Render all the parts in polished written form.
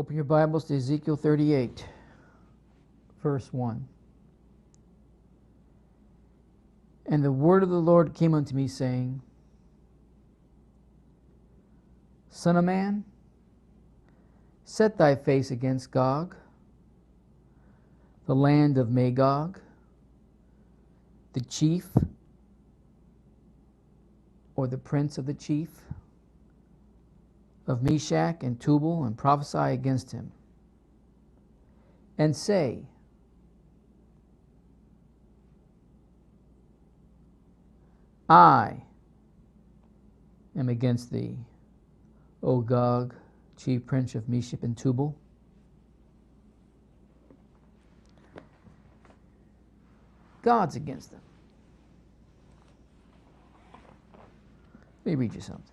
Open your Bibles to Ezekiel 38, verse 1. And the word of the Lord came unto me, saying, Son of man, set thy face against Gog, the land of Magog, the chief, or the prince of the chief, of Meshach and Tubal, and prophesy against him, and say, I am against thee, O Gog, chief prince of Meshach and Tubal. God's against them. Let me read you something.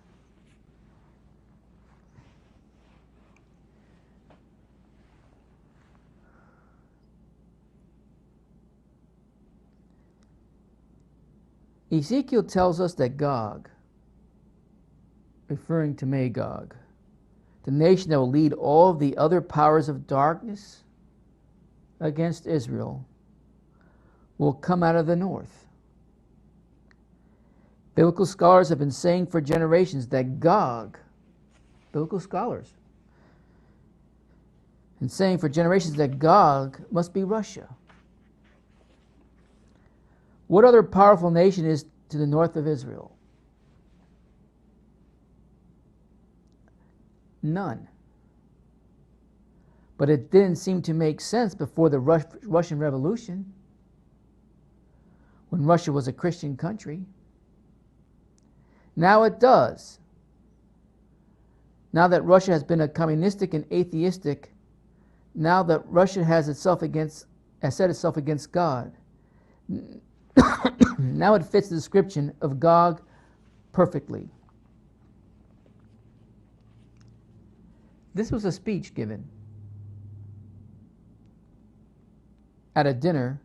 Ezekiel tells us that Gog, referring to Magog, the nation that will lead all the other powers of darkness against Israel, will come out of the north. Biblical scholars have been saying for generations that Gog, biblical scholars, and saying for generations that Gog must be Russia. What other powerful nation is to the north of Israel? None. But it didn't seem to make sense before the Russian Revolution, when Russia was a Christian country. Now it does. Now that Russia has been a communistic and atheistic, now that Russia has set itself against God, now it fits the description of Gog perfectly. This was a speech given at a dinner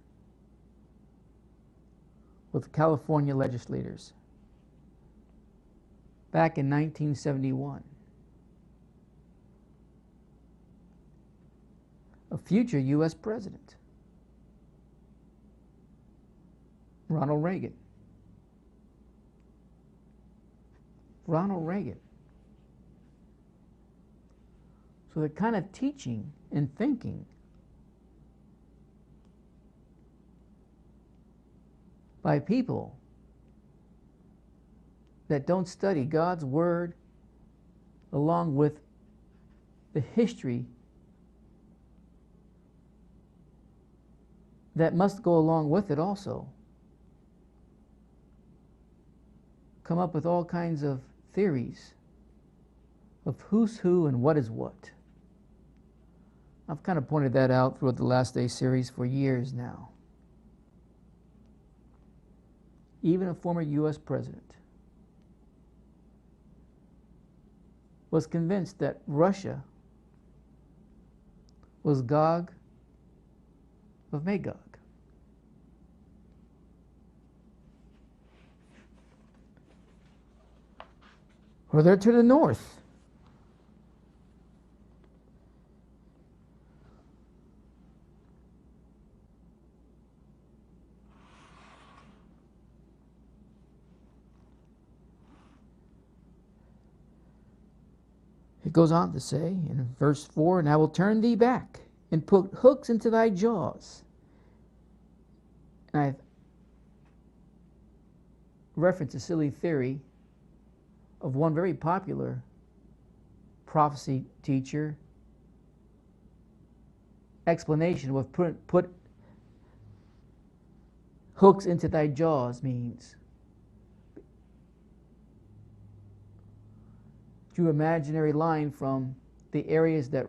with California legislators back in 1971. A future U.S. president, Ronald Reagan. Ronald Reagan. So the kind of teaching and thinking by people that don't study God's Word along with the history that must go along with it also, come up with all kinds of theories of who's who and what is what. I've kind of pointed that out throughout the Last Day series for years now. Even a former U.S. president was convinced that Russia was Gog of Magog. Or they're to the north. It goes on to say in verse 4, and I will turn thee back and put hooks into thy jaws. And I've referenced a silly theory of one very popular prophecy teacher explanation of what put hooks into thy jaws means. Drew an imaginary line from the areas that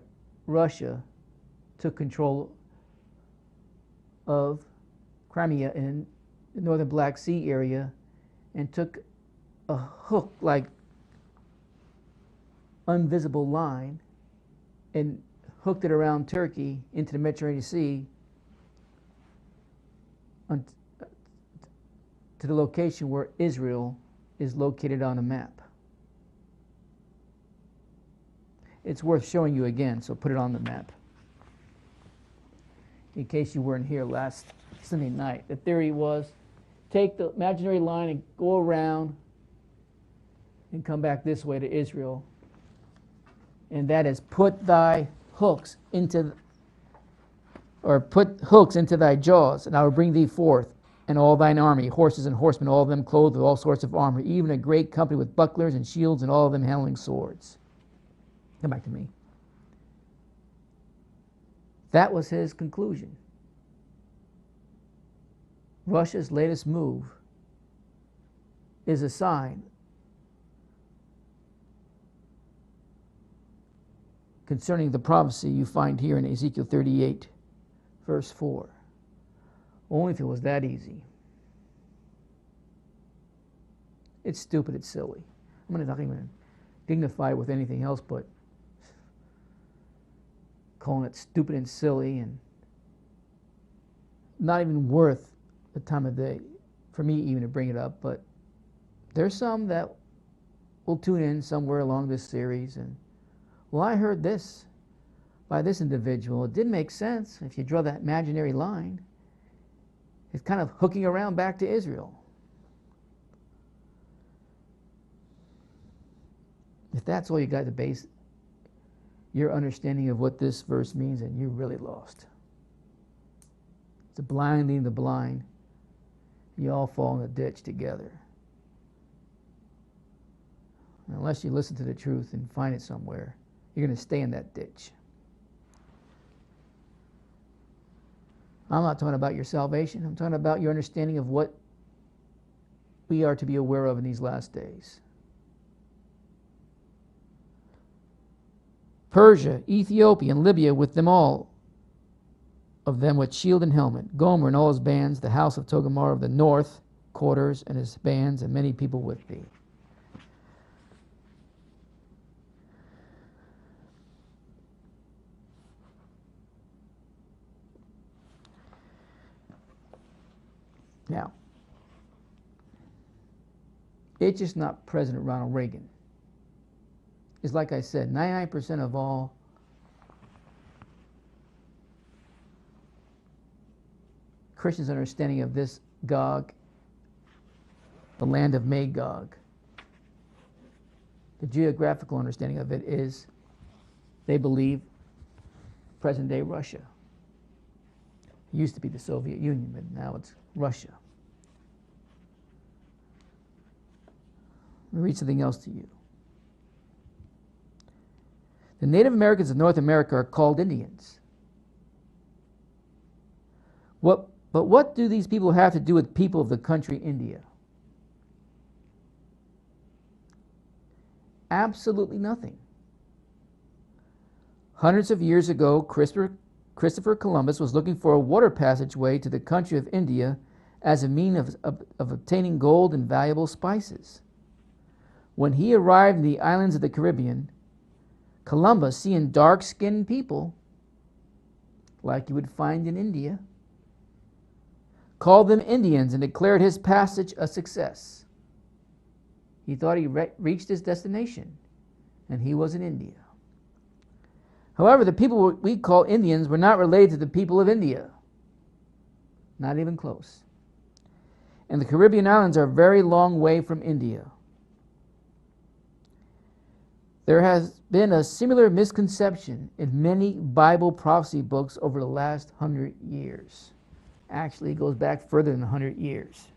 Russia took control of, Crimea in the northern Black Sea area, and took a hook-like invisible line and hooked it around Turkey into the Mediterranean Sea to the location where Israel is located on a map. it's worth showing you again, so put it on the map. In case you weren't here last Sunday night, the theory was take the imaginary line and go around and come back this way to Israel. And that is put hooks into thy jaws, and I will bring thee forth, and all thine army, horses and horsemen, all of them clothed with all sorts of armor, even a great company with bucklers and shields, and all of them handling swords. Come back to me. That was his conclusion. Russia's latest move is a sign concerning the prophecy you find here in Ezekiel 38, verse 4. Only if it was that easy. It's stupid, it's silly. I'm not even dignify it with anything else but calling it stupid and silly and not even worth the time of day for me even to bring it up. But there's some that will tune in somewhere along this series and, well, I heard this by this individual. It didn't make sense if you draw that imaginary line. It's kind of hooking around back to Israel. If that's all you got to base your understanding of what this verse means, then you're really lost. It's a blind leading the blind. You all fall in the ditch together. Unless you listen to the truth and find it somewhere, you're going to stay in that ditch. I'm not talking about your salvation. I'm talking about your understanding of what we are to be aware of in these last days. Persia, Ethiopia, and Libya with them all of them with shield and helmet. Gomer and all his bands, the house of Togarmah of the north quarters and his bands, and many people with thee. Now, it's just not President Ronald Reagan. It's like I said, 99% of all Christians' understanding of this Gog, the land of Magog, the geographical understanding of it is they believe present-day Russia. It used to be the Soviet Union, but now it's Russia. Let me read something else to you. The Native Americans of North America are called Indians. But what do these people have to do with people of the country India? Absolutely nothing. Hundreds of years ago, Christopher Columbus was looking for a water passageway to the country of India as a means of obtaining gold and valuable spices. When he arrived in the islands of the Caribbean, Columbus, seeing dark-skinned people, like you would find in India, called them Indians and declared his passage a success. He thought he reached his destination, and he was in India. However, the people we call Indians were not related to the people of India. Not even close. And the Caribbean islands are a very long way from India. There has been a similar misconception in many Bible prophecy books over the last 100 years. Actually, it goes back further than 100 years.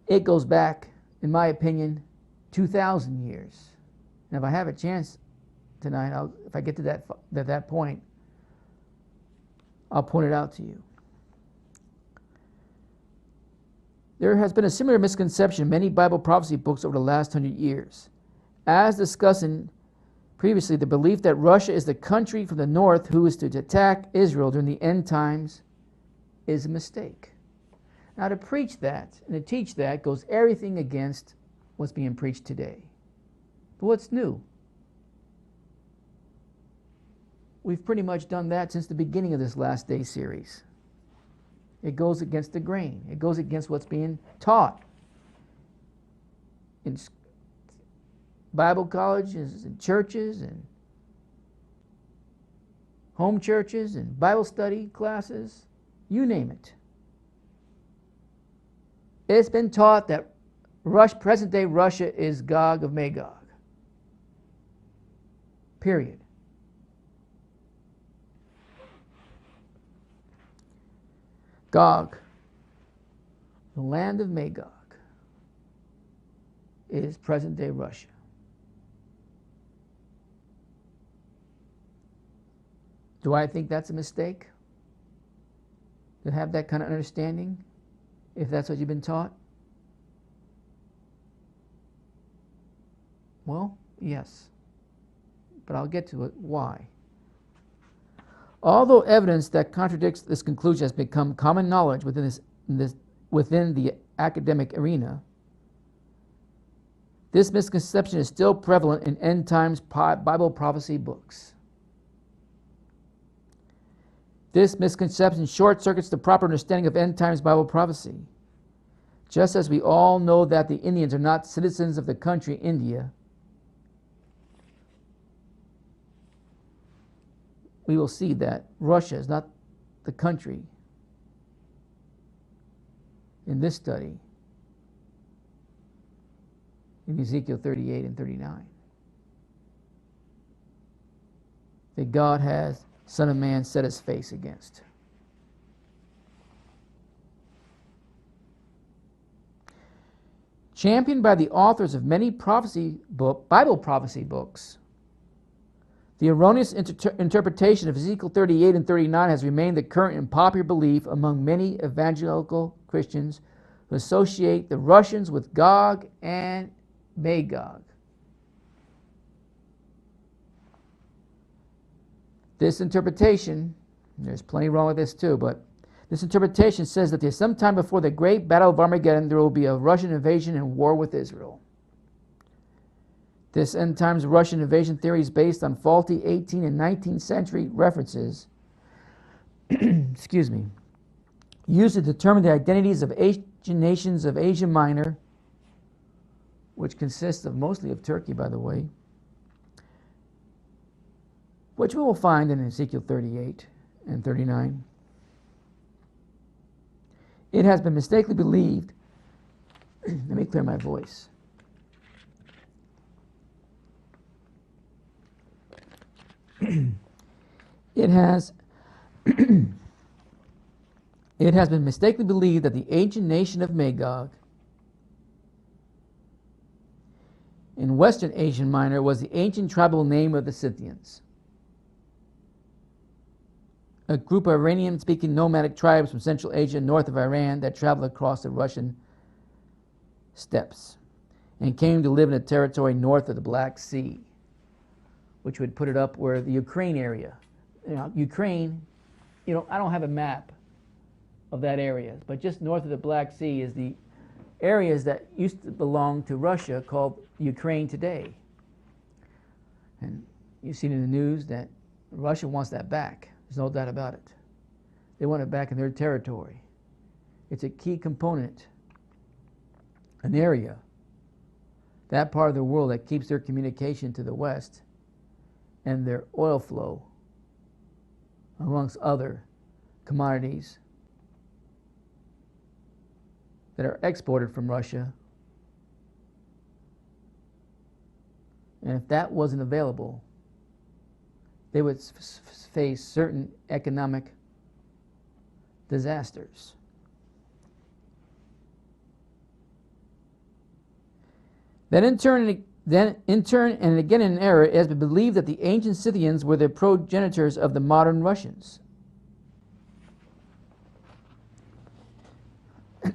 It goes back, in my opinion, 2,000 years. And if I have a chance tonight, if I get to that point, I'll point it out to you. There has been a similar misconception in many Bible prophecy books over the last 100 years. As discussed previously, the belief that Russia is the country from the north who is to attack Israel during the end times is a mistake. Now, to preach that and to teach that goes everything against what's being preached today. But what's new? We've pretty much done that since the beginning of this Last Day series. It goes against the grain. It goes against what's being taught in Bible colleges and churches and home churches and Bible study classes, you name it. It's been taught that present-day Russia is Gog of Magog. Period. Gog, the land of Magog, is present-day Russia. Do I think that's a mistake? To have that kind of understanding, if that's what you've been taught? Well, yes. But I'll get to it. Why? Although evidence that contradicts this conclusion has become common knowledge within the academic arena, this misconception is still prevalent in end times Bible prophecy books. This misconception short-circuits the proper understanding of end times Bible prophecy. Just as we all know that the Indians are not citizens of the country India, we will see that Russia is not the country in this study in Ezekiel 38 and 39. That God has, Son of Man, set his face against. Championed by the authors of many Bible prophecy books, the erroneous interpretation of Ezekiel 38 and 39 has remained the current and popular belief among many evangelical Christians who associate the Russians with Gog and Magog. This interpretation, and there's plenty wrong with this too, but this interpretation says that there's sometime before the great battle of Armageddon there will be a Russian invasion and war with Israel. This end times Russian invasion theory is based on faulty 18th and 19th century references used to determine the identities of ancient nations of Asia Minor, which consists of mostly of Turkey, by the way, which we will find in Ezekiel 38 and 39. It has been mistakenly believed, let me clear my voice. It has been mistakenly believed that the ancient nation of Magog in Western Asia Minor was the ancient tribal name of the Scythians, a group of Iranian-speaking nomadic tribes from Central Asia north of Iran that traveled across the Russian steppes and came to live in a territory north of the Black Sea, which would put it up where the Ukraine area. Ukraine, I don't have a map of that area, but just north of the Black Sea is the areas that used to belong to Russia called Ukraine today. And you've seen in the news that Russia wants that back. There's no doubt about it. They want it back in their territory. It's a key component, an area, that part of the world that keeps their communication to the West and their oil flow, amongst other commodities that are exported from Russia. And if that wasn't available, they would face certain economic disasters. Then in turn and again in error, it has been believed that the ancient Scythians were the progenitors of the modern Russians.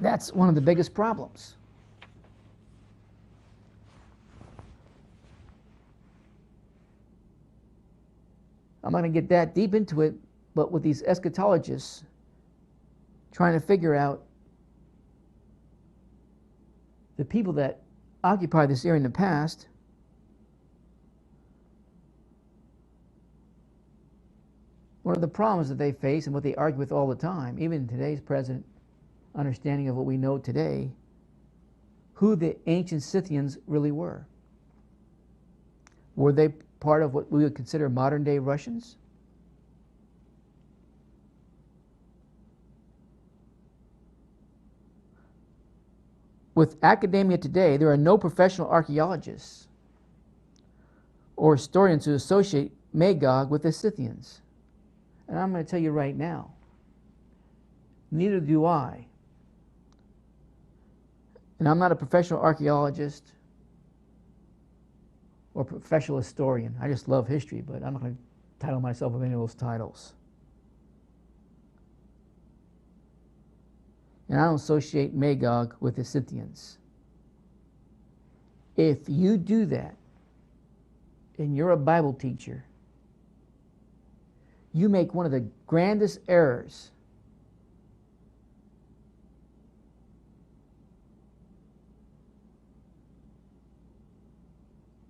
That's one of the biggest problems. I'm not going to get that deep into it, but with these eschatologists trying to figure out the people that occupied this area in the past, one of the problems that they face and what they argue with all the time, even in today's present understanding of what we know today, who the ancient Scythians really were. Were they part of what we would consider modern-day Russians? With academia today, there are no professional archaeologists or historians who associate Magog with the Scythians. And I'm going to tell you right now, neither do I. And I'm not a professional archaeologist or professional historian. I just love history, but I'm not going to title myself with any of those titles. And I don't associate Magog with the Scythians. If you do that, and you're a Bible teacher, you make one of the grandest errors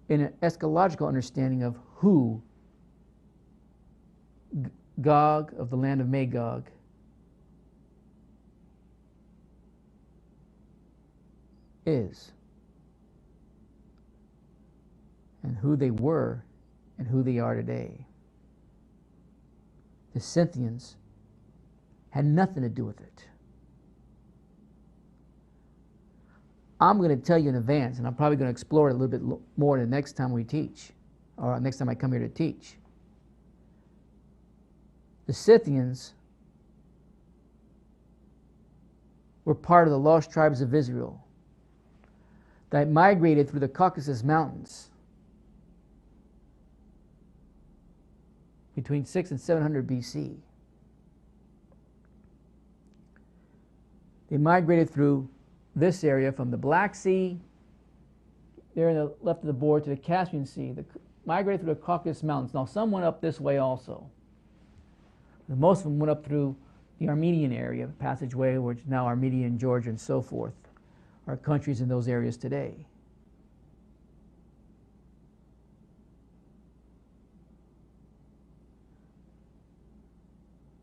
in an eschatological understanding of who Gog of the land of Magog is, and who they were and who they are today. The Scythians had nothing to do with it. I'm going to tell you in advance, and I'm probably going to explore it a little bit more the next time we teach, or next time I come here to teach. The Scythians were part of the lost tribes of Israel that migrated through the Caucasus Mountains between 600 and 700 BC. They migrated through this area from the Black Sea, there in the left of the board, to the Caspian Sea. They migrated through the Caucasus Mountains. Now, some went up this way also. Most of them went up through the Armenian area, the passageway, which is now Armenia and Georgia and so forth, are countries in those areas today.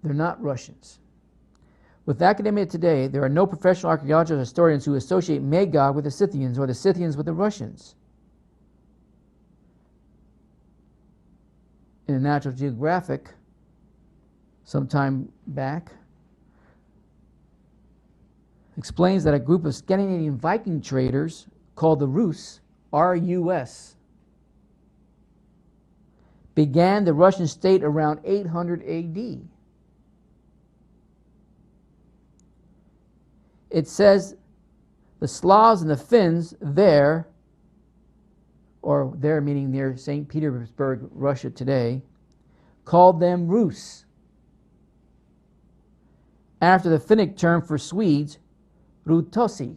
They're not Russians. With academia today, there are no professional archaeologists or historians who associate Magog with the Scythians or the Scythians with the Russians. In the National Geographic, sometime back, explains that a group of Scandinavian Viking traders called the Rus, R-U-S, began the Russian state around 800 AD. It says the Slavs and the Finns there, or there meaning near St. Petersburg, Russia today, called them Rus, after the Finnic term for Swedes, Rutosi,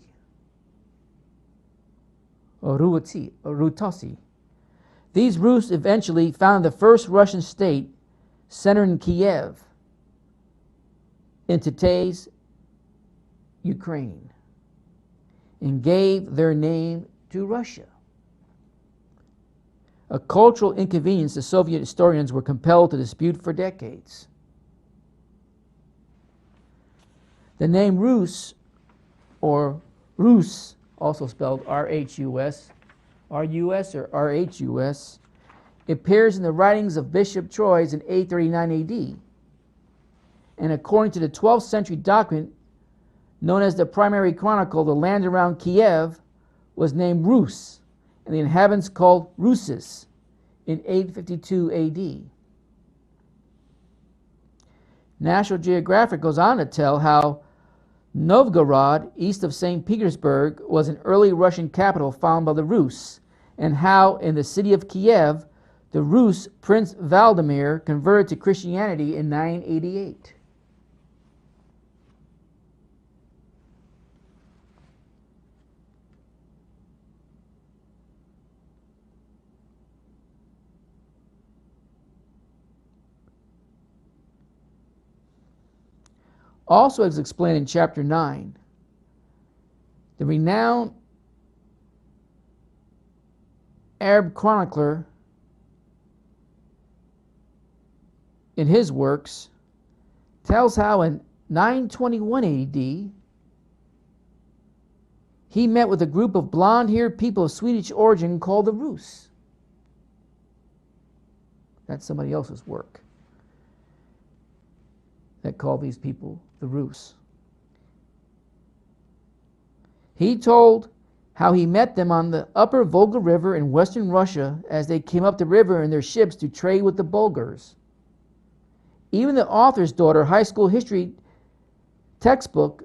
or Rutosi. These Rus eventually founded the first Russian state, centered in Kiev, in today's Ukraine, and gave their name to Russia. A cultural inconvenience the Soviet historians were compelled to dispute for decades. The name Rus, or Rus, also spelled R-H-U-S, R-U-S or R-H-U-S, appears in the writings of Bishop Troyes in 839 AD. And according to the 12th century document known as the Primary Chronicle, the land around Kiev was named Rus, and the inhabitants called Ruses in 852 AD. National Geographic goes on to tell how Novgorod, east of St. Petersburg, was an early Russian capital founded by the Rus, and how in the city of Kiev, the Rus Prince Vladimir converted to Christianity in 988. Also, as explained in chapter 9, the renowned Arab chronicler in his works tells how in 921 AD he met with a group of blonde-haired people of Swedish origin called the Rus. That's somebody else's work that called these people the Rus. He told how he met them on the upper Volga River in western Russia as they came up the river in their ships to trade with the Bulgars. Even the author's daughter high school history textbook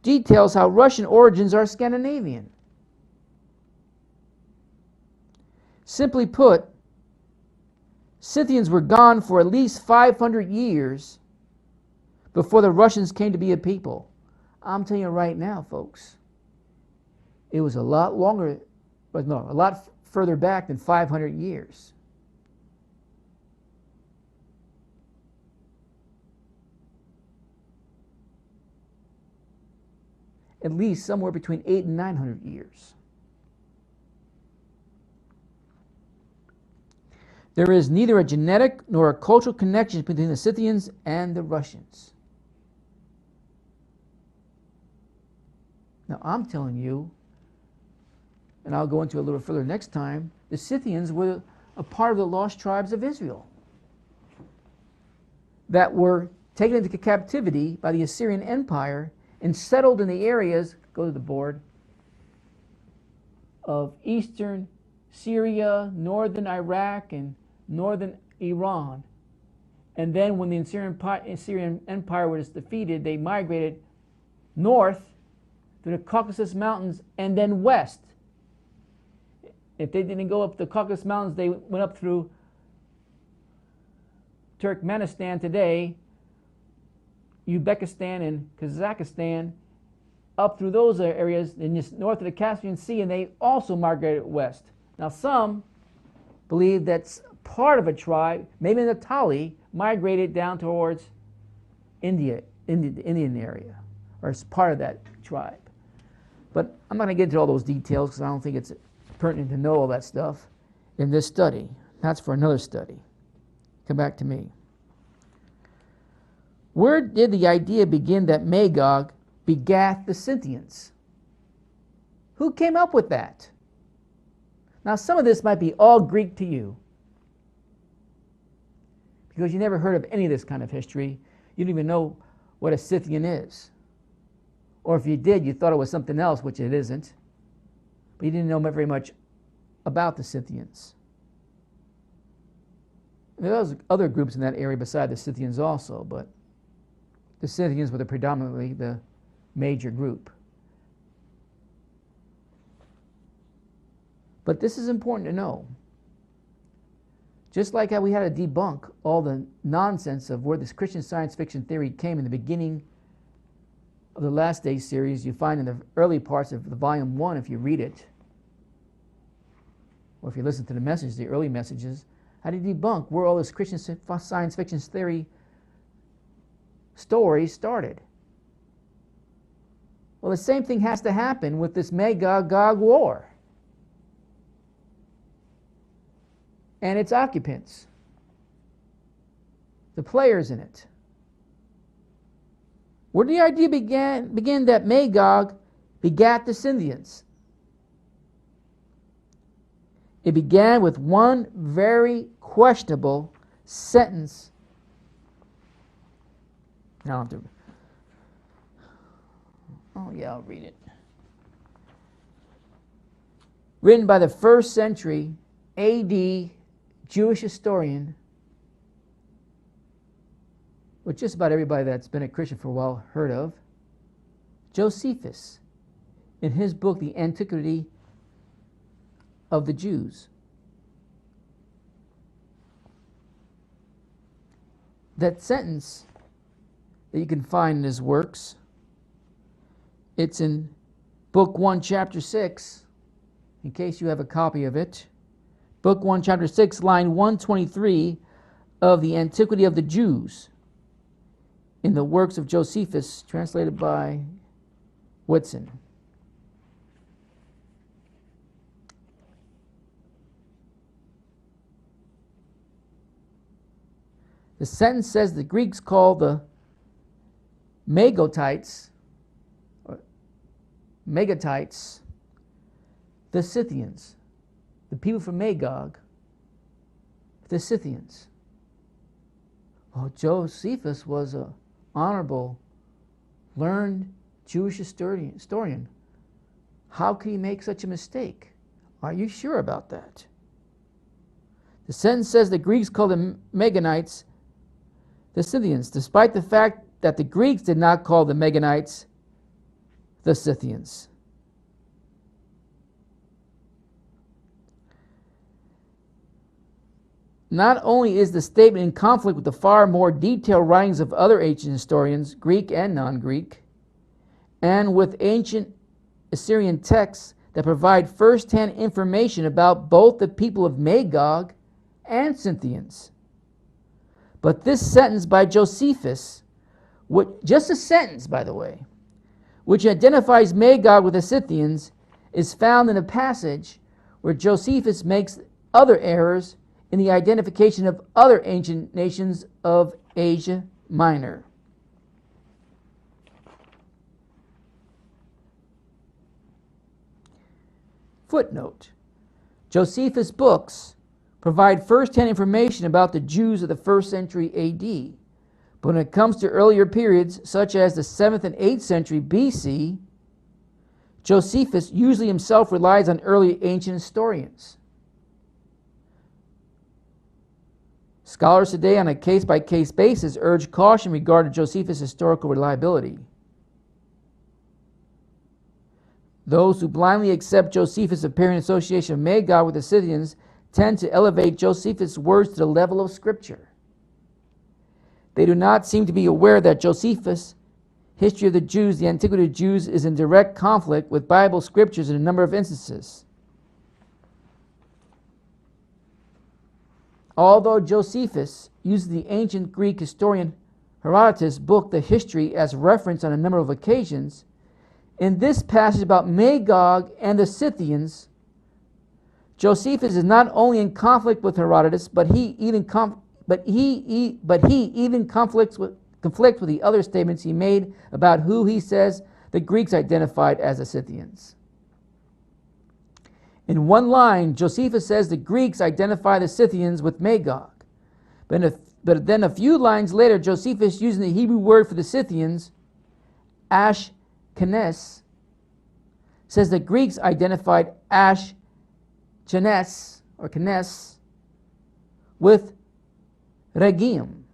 details how Russian origins are Scandinavian. Simply put, Scythians were gone for at least 500 years before the Russians came to be a people. I'm telling you right now, folks, it was a lot longer, but no, a lot further back than 500 years. At least somewhere between 800 and 900 years. There is neither a genetic nor a cultural connection between the Scythians and the Russians. Now, I'm telling you, and I'll go into a little further next time, the Scythians were a part of the lost tribes of Israel that were taken into captivity by the Assyrian Empire and settled in the areas, go to the board, of eastern Syria, northern Iraq, and northern Iran. And then when the Assyrian Empire was defeated, they migrated north to the Caucasus Mountains and then west. If they didn't go up the Caucasus Mountains, they went up through Turkmenistan today, Uzbekistan and Kazakhstan, up through those areas, and just north of the Caspian Sea, and they also migrated west. Now some believe that's part of a tribe, maybe the Natali, migrated down towards India, the Indian area, or as part of that tribe. But I'm not going to get into all those details because I don't think it's pertinent to know all that stuff in this study. That's for another study. Come back to me. Where did the idea begin that Magog begat the Scythians? Who came up with that? Now, some of this might be all Greek to you because you never heard of any of this kind of history. You don't even know what a Scythian is. Or if you did, you thought it was something else, which it isn't. But you didn't know very much about the Scythians. There was other groups in that area beside the Scythians also, but the Scythians were predominantly the major group. But this is important to know. Just like how we had to debunk all the nonsense of where this Christian science fiction theory came in the beginning of the Last Day series, you find in the early parts of the volume 1, if you read it, or if you listen to the message, the early messages, how to debunk where all this Christian science fiction theory story started. Well, the same thing has to happen with this Magog-Gog war and its occupants, the players in it. Where did the idea begin that Magog begat the Scythians? It began with one very questionable sentence. Now I'll read it. Written by the 1st century AD Jewish historian, which just about everybody that's been a Christian for a while heard of, Josephus, in his book, The Antiquity of the Jews. That sentence that you can find in his works, it's in Book 1, Chapter 6, in case you have a copy of it. Book 1, Chapter 6, line 123 of The Antiquity of the Jews, in the works of Josephus, translated by Whitson. The sentence says the Greeks call the Magotites, or Megotites, the Scythians, the people from Magog, the Scythians. Well, Josephus was an honorable, learned Jewish historian. How could he make such a mistake? Are you sure about that? The sentence says the Greeks called the Meganites the Scythians, despite the fact that the Greeks did not call the Meganites the Scythians. Not only is the statement in conflict with the far more detailed writings of other ancient historians, Greek and non-Greek, and with ancient Assyrian texts that provide first-hand information about both the people of Magog and Scythians. But this sentence by Josephus, just a sentence, by the way, which identifies Magog with the Scythians, is found in a passage where Josephus makes other errors in the identification of other ancient nations of Asia Minor. Footnote: Josephus' books provide first-hand information about the Jews of the 1st century AD. But when it comes to earlier periods, such as the 7th and 8th century BC, Josephus usually himself relies on early ancient historians. Scholars today, on a case-by-case basis, urge caution regarding Josephus' historical reliability. Those who blindly accept Josephus' apparent association of Magog with the Scythians tend to elevate Josephus' words to the level of Scripture. They do not seem to be aware that Josephus' history of the Jews, the antiquity of the Jews, is in direct conflict with Bible scriptures in a number of instances. Although Josephus uses the ancient Greek historian Herodotus' book, The History, as reference on a number of occasions, in this passage about Magog and the Scythians, Josephus is not only in conflict with Herodotus, but he even conflicts with the other statements he made about who he says the Greeks identified as the Scythians. In one line, Josephus says the Greeks identify the Scythians with Magog. But then a few lines later, Josephus, using the Hebrew word for the Scythians, Ashkenaz, says the Greeks identified Ashkenaz with Rhegium,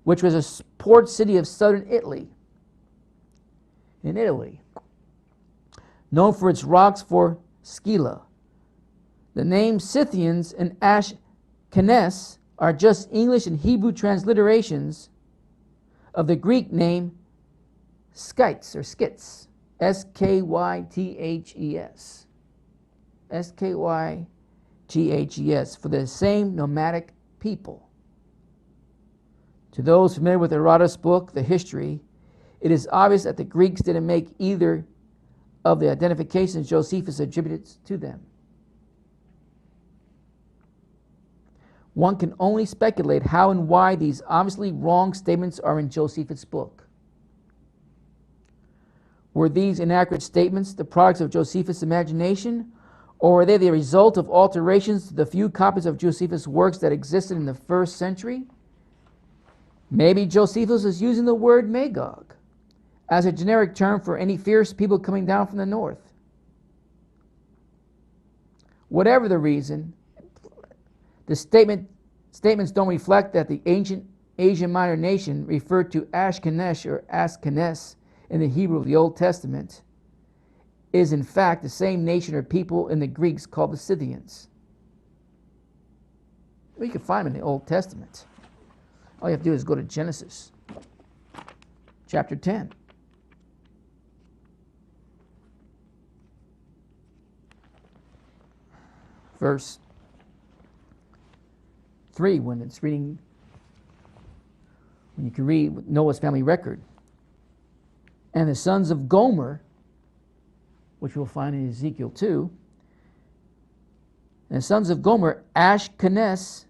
which was a port city of southern Italy, known for its rocks for Scylla. The names Scythians and Ashkenaz are just English and Hebrew transliterations of the Greek name Skytes or Skits, Skythes, Skythes, for the same nomadic people. To those familiar with Herodotus' book, The History, it is obvious that the Greeks didn't make either of the identifications Josephus attributed to them. One can only speculate how and why these obviously wrong statements are in Josephus' book. Were these inaccurate statements the products of Josephus' imagination, or were they the result of alterations to the few copies of Josephus' works that existed in the 1st century? Maybe Josephus is using the word Magog as a generic term for any fierce people coming down from the north. Whatever the reason, the statements don't reflect that the ancient Asia Minor nation referred to Ashkenaz or Ashkenaz in the Hebrew of the Old Testament is in fact the same nation or people in the Greeks called the Scythians. We can find them in the Old Testament. All you have to do is go to Genesis chapter 10. Verse 3, when you can read Noah's family record. And the sons of Gomer, which we'll find in Ezekiel 2, and the sons of Gomer, Ashkenaz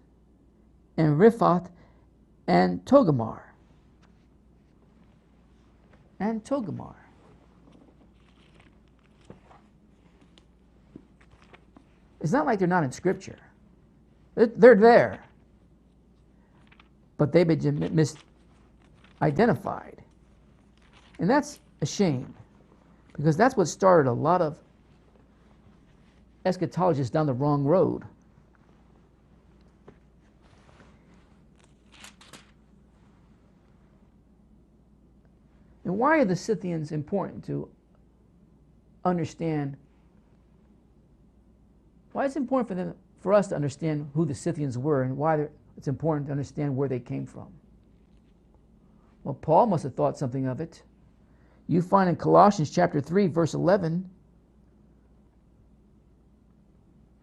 and Riphath and Togarmah. It's not like they're not in Scripture. They're there. But they've been misidentified. And that's a shame, because that's what started a lot of eschatologists down the wrong road. And why are the Scythians important to understand? Why is it important for us to understand who the Scythians were, and why it's important to understand where they came from? Well, Paul must have thought something of it. You find in Colossians chapter 3, verse 11,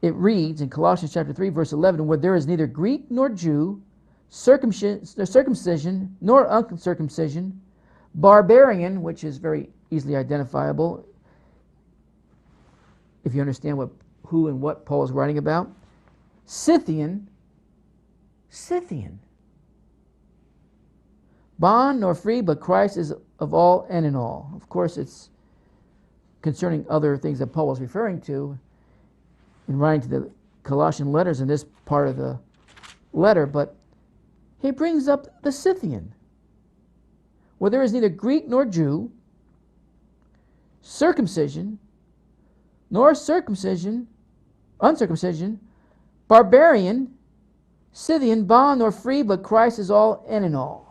it reads in Colossians chapter 3, verse 11, where there is neither Greek nor Jew, circumcision nor uncircumcision, barbarian, which is very easily identifiable if you understand who and what Paul is writing about, Scythian, bond nor free, but Christ is of all and in all. Of course, it's concerning other things that Paul was referring to in writing to the Colossian letters in this part of the letter, but he brings up the Scythian, where there is neither Greek nor Jew, circumcision, nor uncircumcision, barbarian, Scythian, bond nor free, but Christ is all and in all.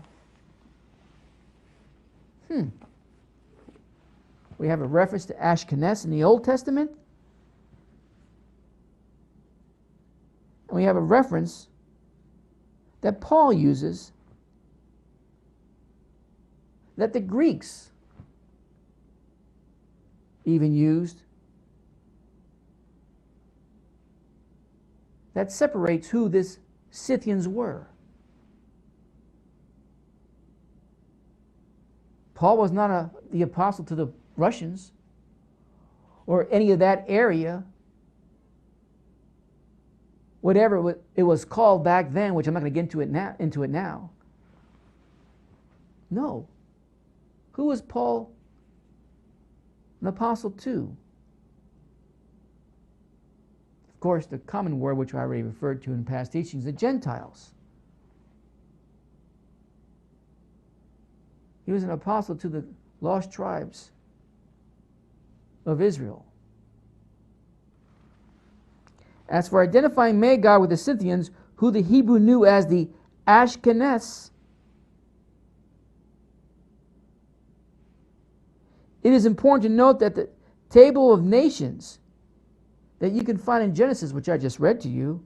We have a reference to Ashkenaz in the Old Testament, and we have a reference that Paul uses that the Greeks even used, that separates who this Scythians were. Paul was not the apostle to the Russians or any of that area, whatever it was called back then, which I'm not going to get into it now. No. Who was Paul an apostle to? Of course, the common word, which I already referred to in past teachings, the Gentiles. He was an apostle to the lost tribes of Israel. As for identifying Magog with the Scythians, who the Hebrew knew as the Ashkenaz, it is important to note that the table of nations that you can find in Genesis, which I just read to you,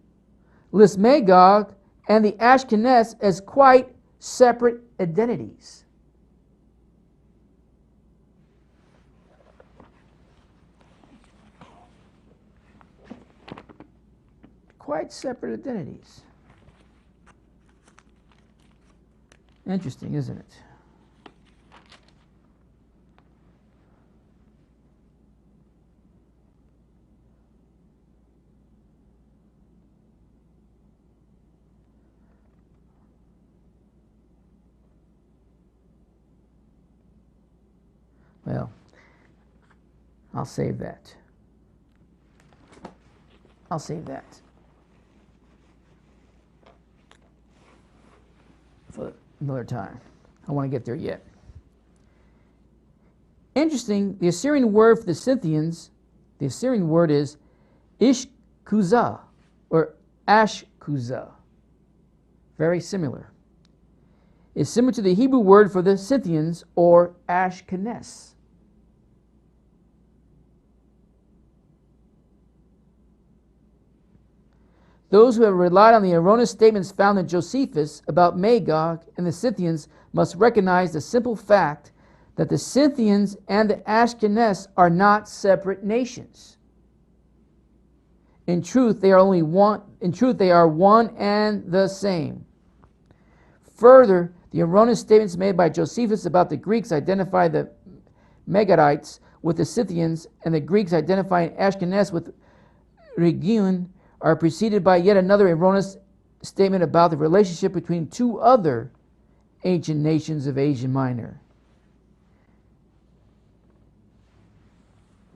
lists Magog and the Ashkenaz as quite separate identities. Quite separate identities. Interesting, isn't it? Well, I'll save that. For another time. I want to get there yet. Interesting, the Assyrian word for the Scythians, the Assyrian word is Ishkuzah or Ashkuzah. Very similar. It's similar to the Hebrew word for the Scythians or Ashkenaz. Those who have relied on the erroneous statements found in Josephus about Magog and the Scythians must recognize the simple fact that the Scythians and the Ashkenaz are not separate nations. In truth, they are one and the same. Further, the erroneous statements made by Josephus about the Greeks identify the Megagites with the Scythians and the Greeks identifying Ashkenaz with Rhegium are preceded by yet another erroneous statement about the relationship between two other ancient nations of Asia Minor.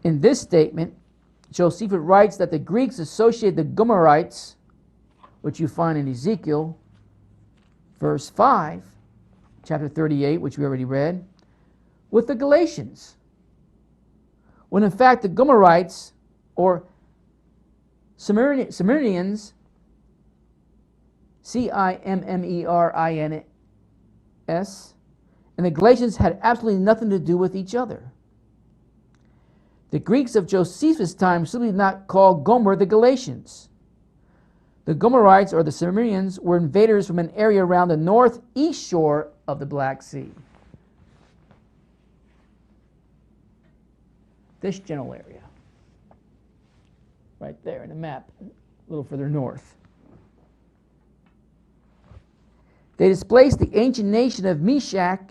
In this statement, Josephus writes that the Greeks associated the Gomerites which you find in Ezekiel, verse 5, chapter 38, which we already read, with the Galatians. When in fact the Gomerites, or Cimmerians, Cimmerins, and the Galatians had absolutely nothing to do with each other. The Greeks of Josephus' time simply did not call Gomer the Galatians. The Gomerites, or the Cimmerians, were invaders from an area around the northeast shore of the Black Sea. This general area, right there in the map, a little further north. They displaced the ancient nation of Meshach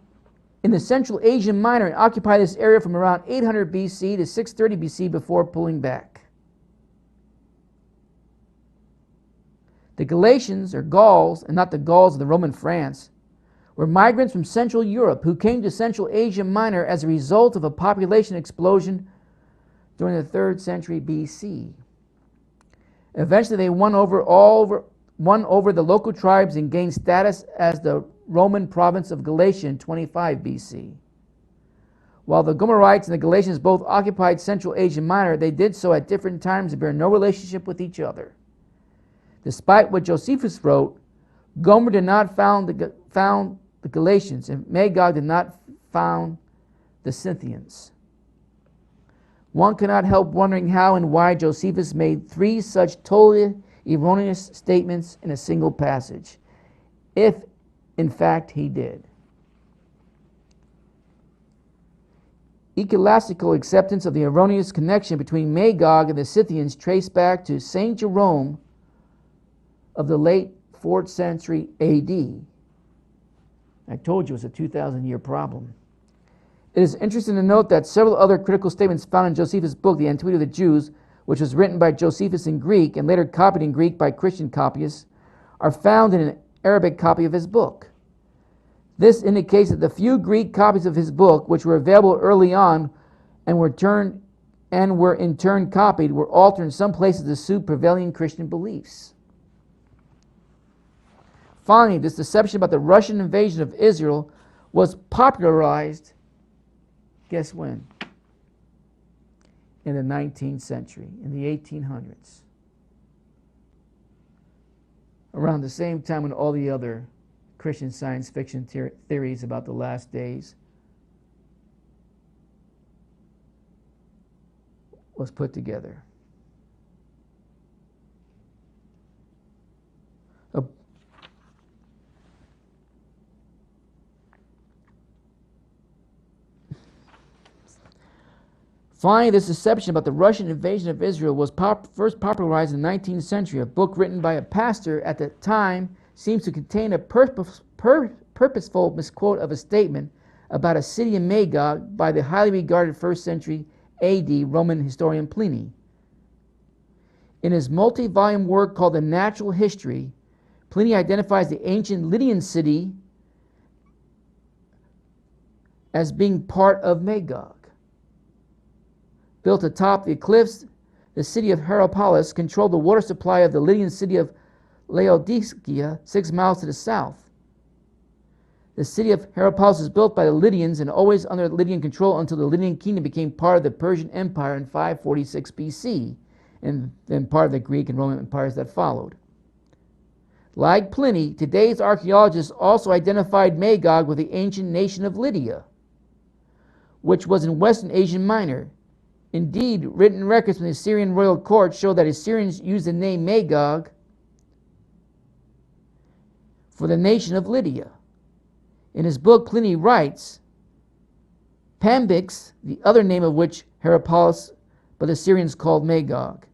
in the Central Asian Minor and occupied this area from around 800 BC to 630 BC before pulling back. The Galatians, or Gauls, and not the Gauls of the Roman France, were migrants from Central Europe who came to Central Asia Minor as a result of a population explosion during the 3rd century BC. Eventually they won over the local tribes and gained status as the Roman province of Galatia in 25 BC. While the Gomerites and the Galatians both occupied Central Asia Minor, they did so at different times and bear no relationship with each other. Despite what Josephus wrote, Gomer did not found the Galatians, and Magog did not found the Scythians. One cannot help wondering how and why Josephus made 3 such totally erroneous statements in a single passage, if in fact he did. Ecclesiastical acceptance of the erroneous connection between Magog and the Scythians traced back to St. Jerome of the late 4th century AD. I told you it was a 2,000-year problem. It is interesting to note that several other critical statements found in Josephus' book, The Antiquity of the Jews, which was written by Josephus in Greek and later copied in Greek by Christian copyists, are found in an Arabic copy of his book. This indicates that the few Greek copies of his book, which were available early on and were in turn copied, were altered in some places to suit prevailing Christian beliefs. Finally, this deception about the Russian invasion of Israel was popularized, guess when? In the 19th century, in the 1800s. Around the same time when all the other Christian science fiction theories about the last days was put together. Finally, this deception about the Russian invasion of Israel was first popularized in the 19th century. A book written by a pastor at the time seems to contain a purposeful misquote of a statement about a city in Magog by the highly regarded 1st century AD Roman historian Pliny. In his multi-volume work called The Natural History, Pliny identifies the ancient Lydian city as being part of Magog. Built atop the cliffs, the city of Hierapolis controlled the water supply of the Lydian city of Laodicea, 6 miles to the south. The city of Hierapolis was built by the Lydians and always under Lydian control until the Lydian kingdom became part of the Persian Empire in 546 BC, and then part of the Greek and Roman empires that followed. Like Pliny, today's archaeologists also identified Magog with the ancient nation of Lydia, which was in Western Asia Minor. Indeed, written records from the Assyrian royal court show that Assyrians used the name Magog for the nation of Lydia. In his book, Pliny writes, Pambix, the other name of which Hierapolis, but the Assyrians called Magog.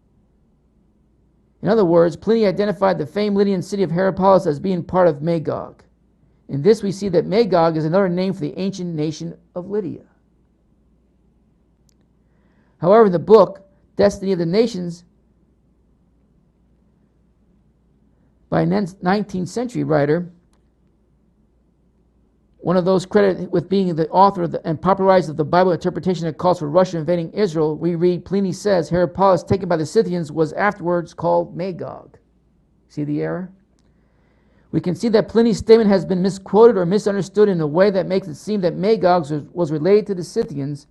In other words, Pliny identified the famed Lydian city of Hierapolis as being part of Magog. In this we see that Magog is another name for the ancient nation of Lydia. However, in the book, Destiny of the Nations, by a 19th century writer, one of those credited with being the author and popularizer of the Bible interpretation that calls for Russia invading Israel, we read, Pliny says, Hierapolis taken by the Scythians was afterwards called Magog. See the error? We can see that Pliny's statement has been misquoted or misunderstood in a way that makes it seem that Magog was related to the Scythians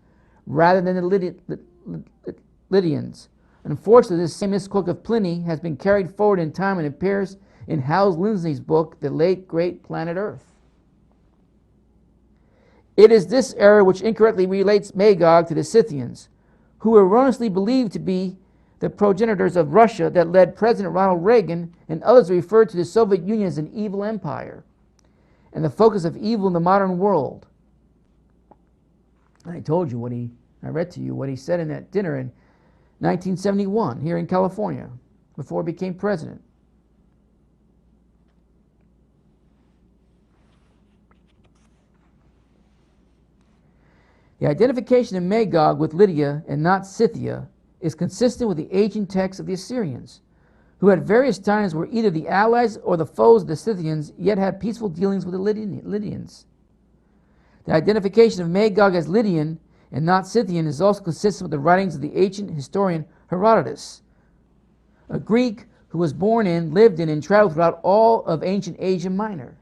rather than the Lydians. Unfortunately, this same misquote of Pliny has been carried forward in time and appears in Howells Lindsay's book, The Late Great Planet Earth. It is this error which incorrectly relates Magog to the Scythians, who were erroneously believed to be the progenitors of Russia that led President Ronald Reagan and others referred to the Soviet Union as an evil empire and the focus of evil in the modern world. I told you I read to you what he said in that dinner in 1971 here in California before he became president. The identification of Magog with Lydia and not Scythia is consistent with the ancient texts of the Assyrians, who at various times were either the allies or the foes of the Scythians, yet had peaceful dealings with the Lydians. The identification of Magog as Lydian and not Scythian is also consistent with the writings of the ancient historian Herodotus, a Greek who was born in, lived in, and traveled throughout all of ancient Asia Minor.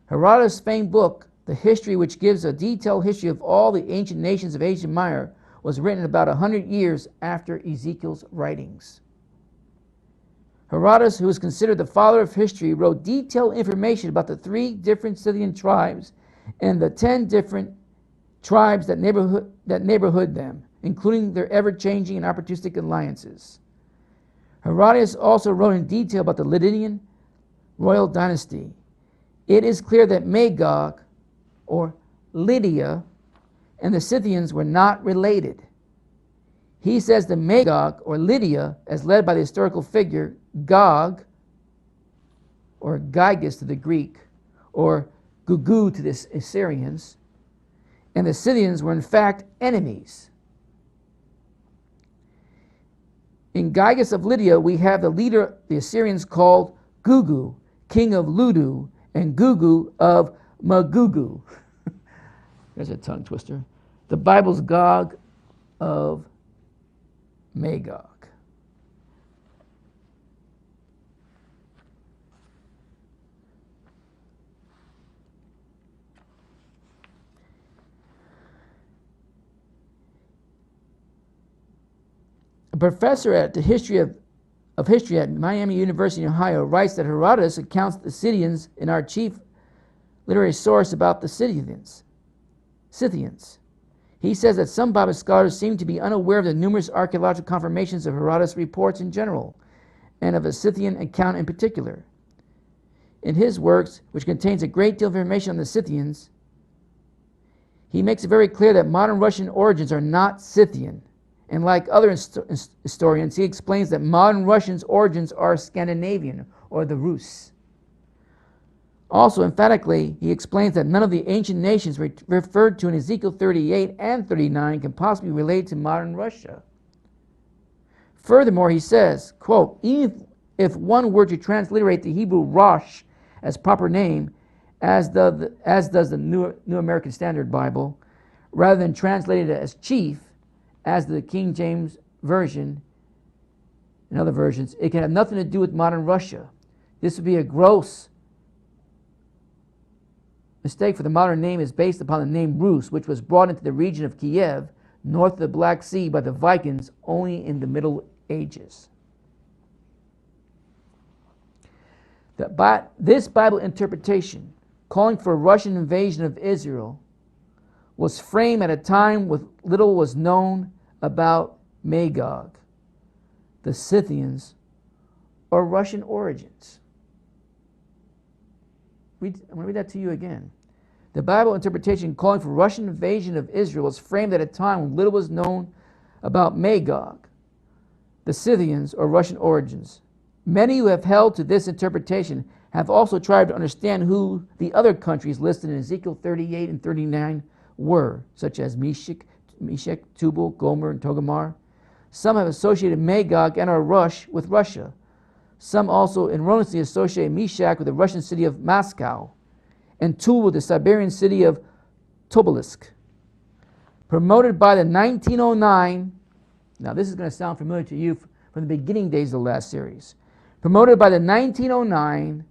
Herodotus' famed book, The History, which gives a detailed history of all the ancient nations of Asia Minor, was written about 100 years after Ezekiel's writings. Herodotus, who is considered the father of history, wrote detailed information about the 3 different Scythian tribes and the 10 different tribes that neighborhood them, including their ever-changing and opportunistic alliances. Herodotus also wrote in detail about the Lydian royal dynasty. It is clear that Magog, or Lydia, and the Scythians were not related. He says the Magog, or Lydia, as led by the historical figure Gog, or Gyges to the Greek, or Gugu to the Assyrians, and the Scythians were in fact enemies. In Gyges of Lydia, we have the leader the Assyrians called Gugu, king of Ludu, and Gugu of Magugu. There's a tongue twister. The Bible's Gog of Magog. A professor at the history of history at Miami University in Ohio writes that Herodotus accounts the Scythians in our chief literary source about the Scythians. He says that some Bible scholars seem to be unaware of the numerous archaeological confirmations of Herodotus' reports in general, and of a Scythian account in particular. In his works, which contains a great deal of information on the Scythians, he makes it very clear that modern Russian origins are not Scythian. And like other historians, he explains that modern Russians' origins are Scandinavian, or the Rus. Also, emphatically, he explains that none of the ancient nations referred to in Ezekiel 38 and 39 can possibly relate to modern Russia. Furthermore, he says, quote, even if one were to transliterate the Hebrew Rosh as proper name, as does the New American Standard Bible, rather than translate it as chief, as the King James Version and other versions, it can have nothing to do with modern Russia. This would be a gross mistake, for the modern name is based upon the name Rus, which was brought into the region of Kiev, north of the Black Sea, by the Vikings only in the Middle Ages. This Bible interpretation, calling for a Russian invasion of Israel, was framed at a time when little was known about Magog, the Scythians, or Russian origins. I'm going to read that to you again. The Bible interpretation calling for Russian invasion of Israel was framed at a time when little was known about Magog, the Scythians, or Russian origins. Many who have held to this interpretation have also tried to understand who the other countries listed in Ezekiel 38 and 39 were, such as Meshech, Tubal, Gomer, and Togarmah. Some have associated Magog and Arush with Russia. Some also erroneously associate Meshech with the Russian city of Moscow, and Tubal with the Siberian city of Tobolsk. Promoted by the 1909, now this is going to sound familiar to you from the beginning days of the last series, Promoted by the 1909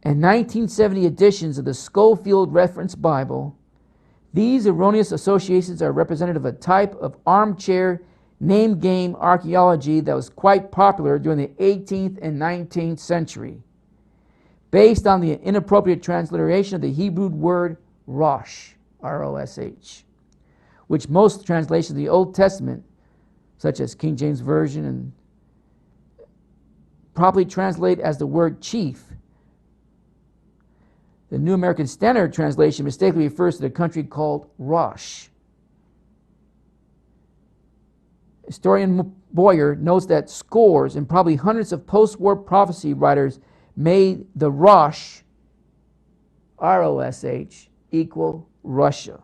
and 1970 editions of the Schofield Reference Bible, these erroneous associations are representative of a type of armchair name game archaeology that was quite popular during the 18th and 19th century, based on the inappropriate transliteration of the Hebrew word Rosh, R-O-S-H, which most translations of the Old Testament, such as King James Version, and properly translate as the word chief. The New American Standard Translation mistakenly refers to the country called Rosh. Historian Boyer notes that scores and probably hundreds of post-war prophecy writers made the Rosh, R-O-S-H, equal Russia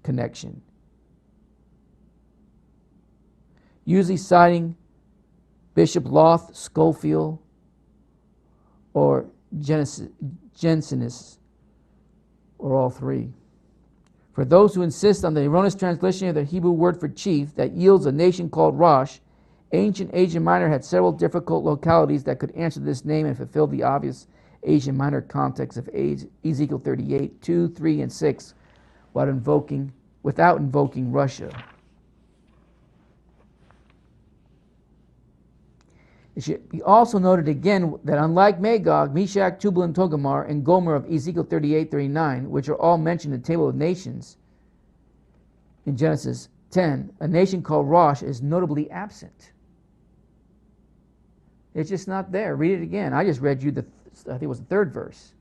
connection, usually citing Bishop Loth, Schofield, or Jensenist, or all three. For those who insist on the erroneous translation of the Hebrew word for chief that yields a nation called Rosh, ancient Asia Minor had several difficult localities that could answer this name and fulfill the obvious Asia Minor context of Ezekiel 38, 2, 3, and 6 without invoking Russia. It should be also noted again that unlike Magog, Meshach, Tubal, and Togarmah, and Gomer of Ezekiel 38-39, which are all mentioned in the Table of Nations in Genesis 10, a nation called Rosh is notably absent. It's just not there. Read it again. I just read you I think it was the third verse.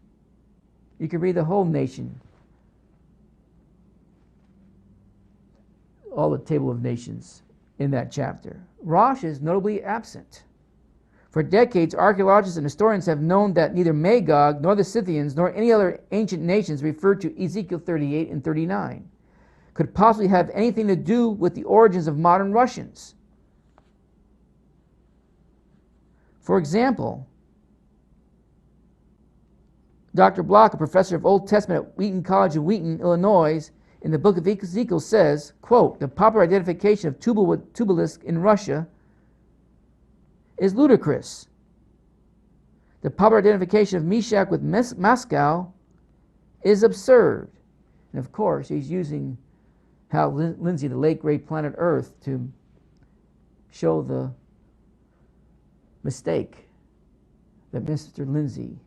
You can read the whole nation, all the Table of Nations in that chapter. Rosh is notably absent. For decades, archaeologists and historians have known that neither Magog nor the Scythians nor any other ancient nations referred to Ezekiel 38 and 39 could possibly have anything to do with the origins of modern Russians. For example, Dr. Block, a professor of Old Testament at Wheaton College in Wheaton, Illinois, in the book of Ezekiel says, quote, the popular identification of Tubalisk in Russia is ludicrous. The popular identification of Meshach with Moscow is absurd. And of course, he's using Hal Lindsey, the late great Planet Earth, to show the mistake that Mr. Lindsey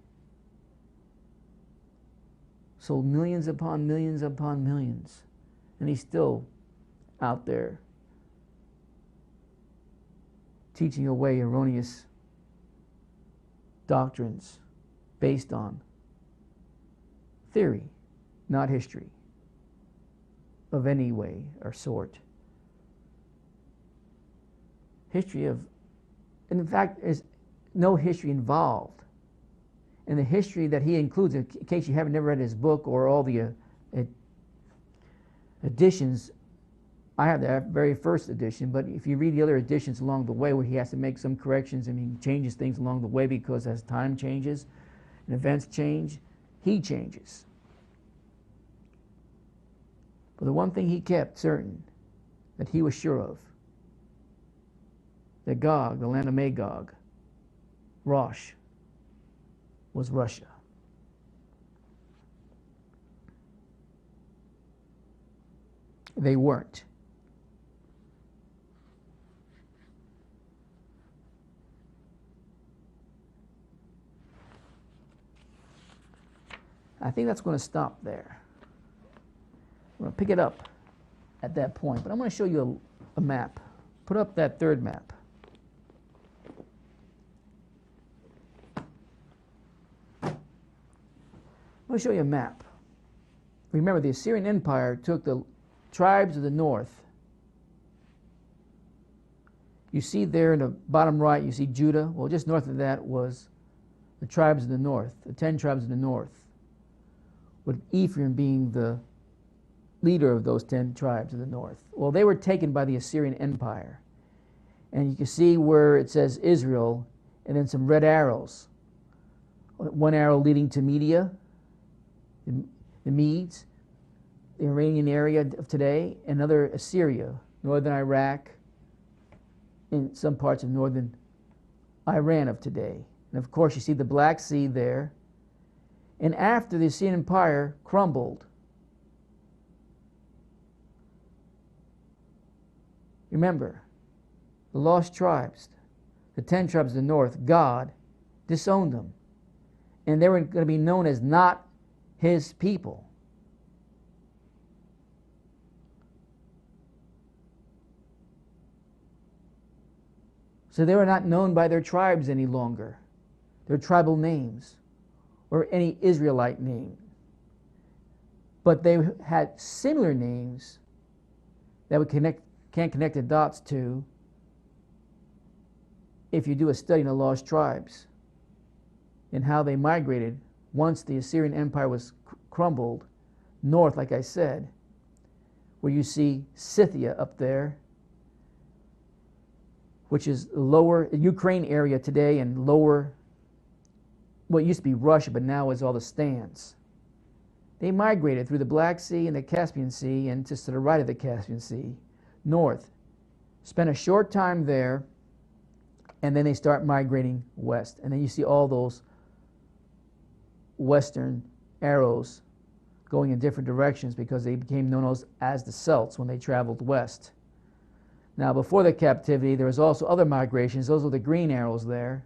sold millions upon millions upon millions. And he's still out there teaching away erroneous doctrines based on theory, not history of any way or sort. History of, and in fact, there's no history involved. And the history that he includes, in case you haven't never read his book or all the editions, I have the very first edition, but if you read the other editions along the way where he has to make some corrections and he changes things along the way because as time changes and events change, he changes. But the one thing he kept certain, that he was sure of, that Gog, the land of Magog, Rosh, was Russia. They weren't. I think that's going to stop there. I'm going to pick it up at that point, but I'm going to show you a map. Put up that third map. I'm going to show you a map. Remember, the Assyrian Empire took the tribes of the north. You see there in the bottom right, you see Judah. Well, just north of that was the tribes of the north, the 10 tribes of the north, with Ephraim being the leader of those 10 tribes of the north. Well, they were taken by the Assyrian Empire. And you can see where it says Israel, and then some red arrows. One arrow leading to Media, the Medes, the Iranian area of today, another Assyria, northern Iraq, and some parts of northern Iran of today. And of course, you see the Black Sea there. And after the Assyrian Empire crumbled, remember, the lost tribes, the 10 tribes of the north, God disowned them. And they were going to be known as not his people. So they were not known by their tribes any longer, their tribal names, or any Israelite name. But they had similar names that we can connect the dots to if you do a study in the lost tribes and how they migrated once the Assyrian Empire was crumbled north, like I said, where you see Scythia up there, which is the lower Ukraine area today, and lower, what used to be Russia, but now is all the stands. They migrated through the Black Sea and the Caspian Sea, and just to the right of the Caspian Sea, north. Spent a short time there, and then they start migrating west. And then you see all those western arrows going in different directions because they became known as the Celts when they traveled west. Now, before the captivity, there was also other migrations. Those are the green arrows there.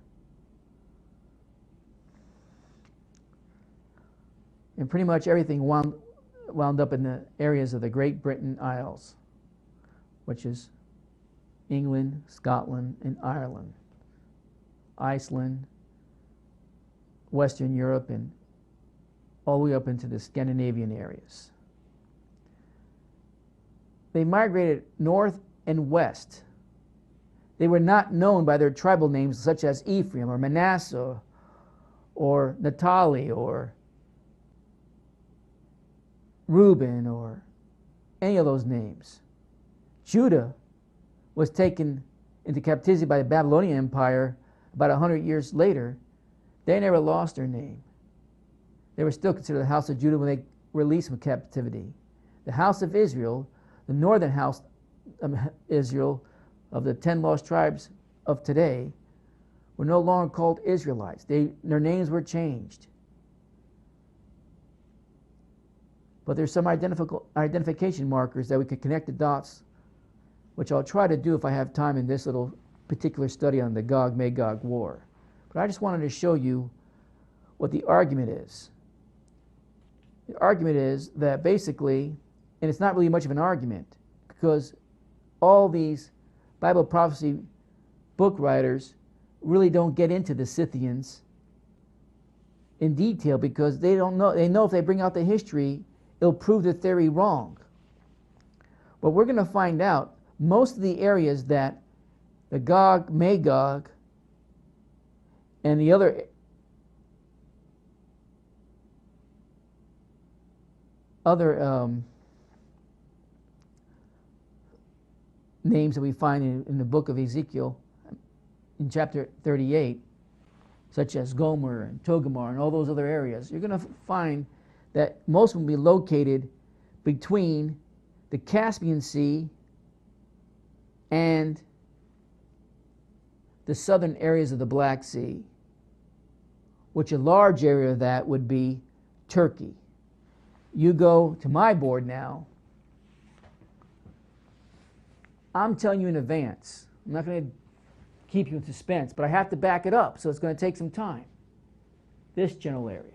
And pretty much everything wound up in the areas of the Great Britain Isles, which is England, Scotland, and Ireland, Iceland, Western Europe, and all the way up into the Scandinavian areas. They migrated north and west. They were not known by their tribal names such as Ephraim or Manasseh or Naphtali or Reuben or any of those names. Judah was taken into captivity by the Babylonian Empire about 100 years later. They never lost their name. They were still considered the house of Judah when they released from captivity. The house of Israel, the northern house of Israel of the 10 lost tribes of today, were no longer called Israelites. Their names were changed. But there's some identification markers that we could connect the dots, which I'll try to do if I have time in this little particular study on the Gog Magog war. But I just wanted to show you what the argument is. The argument is that basically, and it's not really much of an argument, because all these Bible prophecy book writers really don't get into the Scythians in detail because they don't know. They know if they bring out the history, it'll prove the theory wrong. But we're going to find out most of the areas that the Gog Magog and the other names that we find in the book of Ezekiel in chapter 38, such as Gomer and Togarmah and all those other areas, you're going to find that most of them will be located between the Caspian Sea and the southern areas of the Black Sea, which a large area of that would be Turkey. You go to my board now, I'm telling you in advance. I'm not going to keep you in suspense, but I have to back it up, so it's going to take some time. This general area.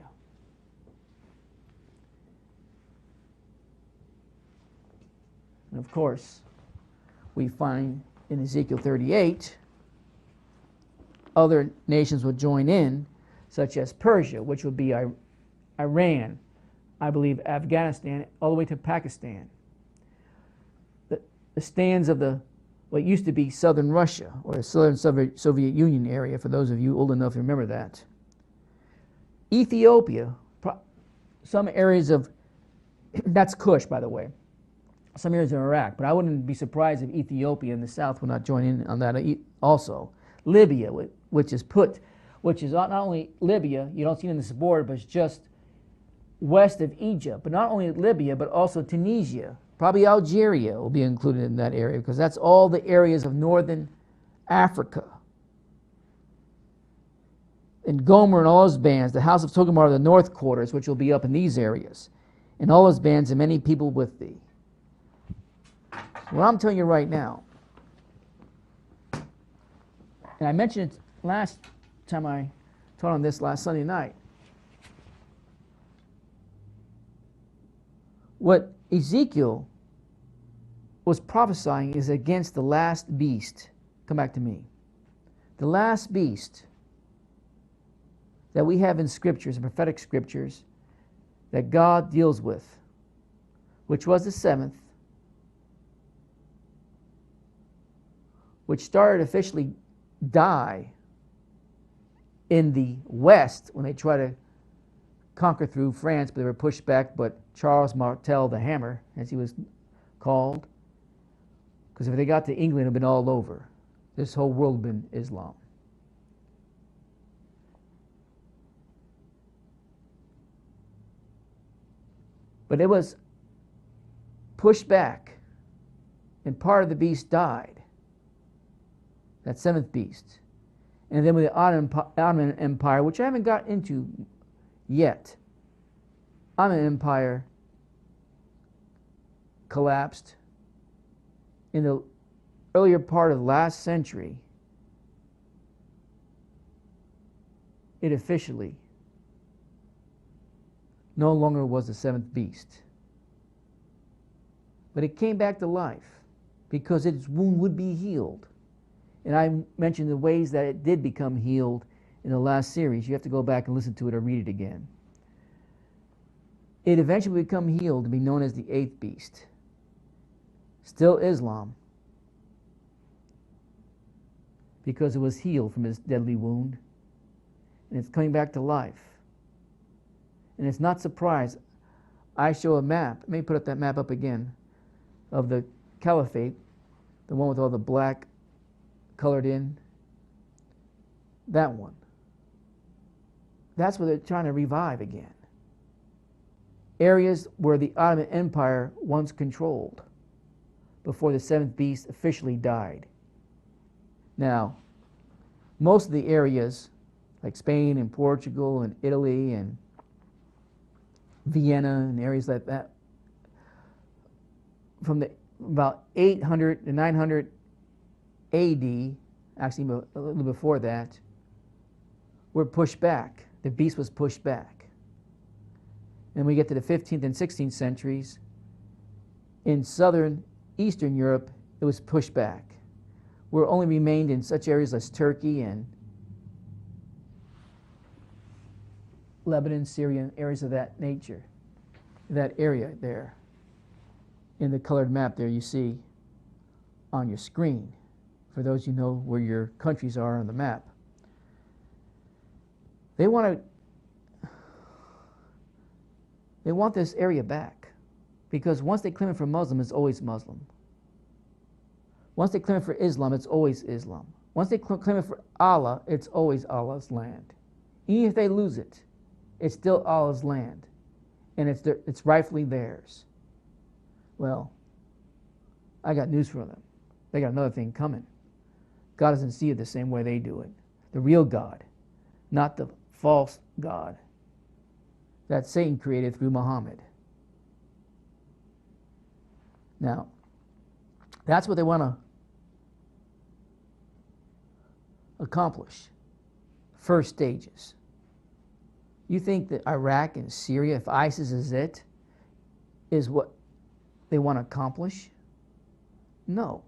And of course, we find in Ezekiel 38, other nations will join in, such as Persia, which would be Iran, I believe Afghanistan, all the way to Pakistan. The stands of what used to be southern Russia, or the southern Soviet Union area, for those of you old enough to remember that. Ethiopia, some areas of, that's Kush, by the way, some areas of Iraq, but I wouldn't be surprised if Ethiopia in the south would not join in on that also. Libya, which is not only Libya, you don't see it in this board, but it's just west of Egypt, but not only Libya, but also Tunisia. Probably Algeria will be included in that area because that's all the areas of northern Africa. and Gomer and all his bands, the house of Togomar, the north quarters, which will be up in these areas, and all his bands and many people with thee. What I'm telling you right now, and I mentioned it last time I taught on this last Sunday night, what Ezekiel was prophesying is against the last beast. Come back to me. The last beast that we have in scriptures, in prophetic scriptures, that God deals with, which was the seventh, which started officially die in the west when they tried to conquer through France, but they were pushed back. But Charles Martel the Hammer, as he was called, because if they got to England, it would have been all over. This whole world would have been Islam. But it was pushed back, and part of the beast died. That seventh beast. And then with the Ottoman Empire, which I haven't got into yet, Ottoman Empire collapsed in the earlier part of the last century. It officially no longer was the seventh beast. But it came back to life because its wound would be healed. And I mentioned the ways that it did become healed in the last series. You have to go back and listen to it or read it again. It eventually become healed to be known as the eighth beast. Still Islam, because it was healed from its deadly wound. And it's coming back to life. And it's not surprised. I show a map. Let me put up that map up again of the caliphate, the one with all the black colored in. That one. That's what they're trying to revive again. Areas where the Ottoman Empire once controlled before the seventh beast officially died. Now, most of the areas, like Spain and Portugal and Italy and Vienna and areas like that, from the about 800 to 900 AD, actually a little before that, were pushed back. The beast was pushed back. And we get to the 15th and 16th centuries, in southern Eastern Europe, it was pushed back. Where it only remained in such areas as Turkey and Lebanon, Syria, and areas of that nature. That area there, in the colored map there you see on your screen, for those you know where your countries are on the map. They want this area back, because once they claim it for Muslim, it's always Muslim. Once they claim it for Islam, it's always Islam. Once they claim it for Allah, it's always Allah's land. Even if they lose it, it's still Allah's land, and it's rightfully theirs. Well, I got news for them. They got another thing coming. God doesn't see it the same way they do it. The real God, not the false God that Satan created through Muhammad. Now, that's what they want to accomplish. First stages. You think that Iraq and Syria, if ISIS is it, is what they want to accomplish? No.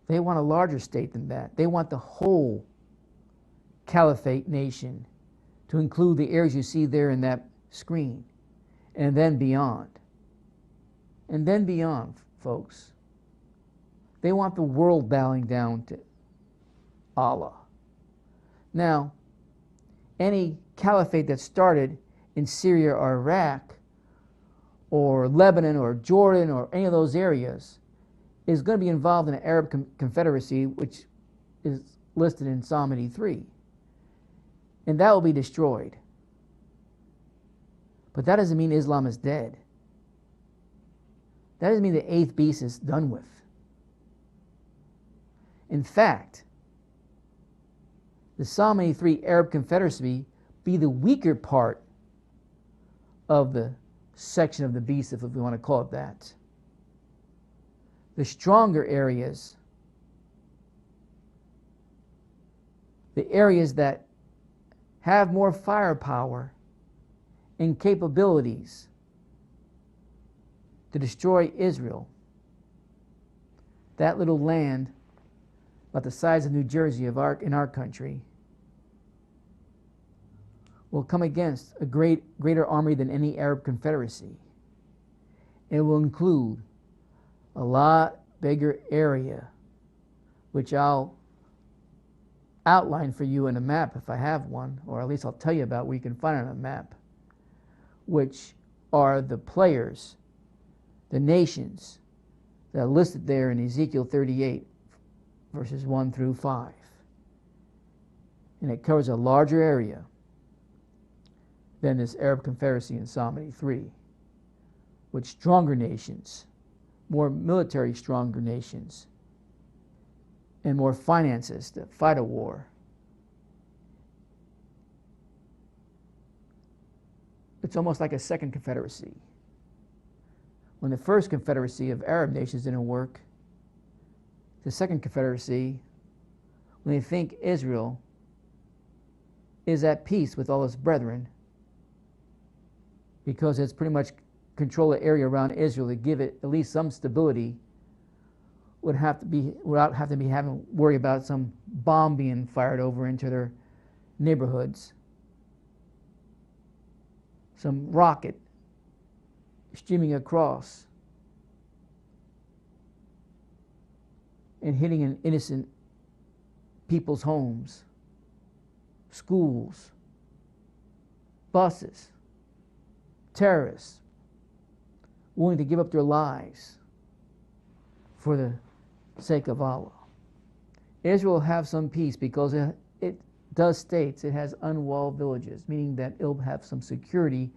They want a larger state than that. They want the whole caliphate nation to include the areas you see there in that screen, and then beyond. And then beyond, folks. They want the world bowing down to Allah. Now, any caliphate that started in Syria or Iraq or Lebanon or Jordan or any of those areas is going to be involved in an Arab confederacy, which is listed in Psalm 83. And that will be destroyed. But that doesn't mean Islam is dead. That doesn't mean the eighth beast is done with. In fact, the Psalm 83 Arab Confederacy be the weaker part of the section of the beast, if we want to call it that. The stronger areas, the areas that have more firepower and capabilities to destroy Israel, that little land about the size of New Jersey in our country, will come against a greater army than any Arab confederacy. It will include a lot bigger area, which I'll outline for you in a map if I have one, or at least I'll tell you about where you can find it on a map, which are the players, the nations that are listed there in Ezekiel 38, verses 1 through 5. And it covers a larger area than this Arab Confederacy in Psalm 83, with stronger nations, more military stronger nations, and more finances to fight a war. It's almost like a second confederacy. When the first confederacy of Arab nations didn't work, the second confederacy, when they think Israel is at peace with all its brethren, because it's pretty much control the area around Israel to give it at least some stability, would have to be without having to be having worry about some bomb being fired over into their neighborhoods, some rocket streaming across and hitting in innocent people's homes, schools, buses, terrorists willing to give up their lives for the sake of Allah. Israel will have some peace because it does states it has unwalled villages, meaning that it'll have some security,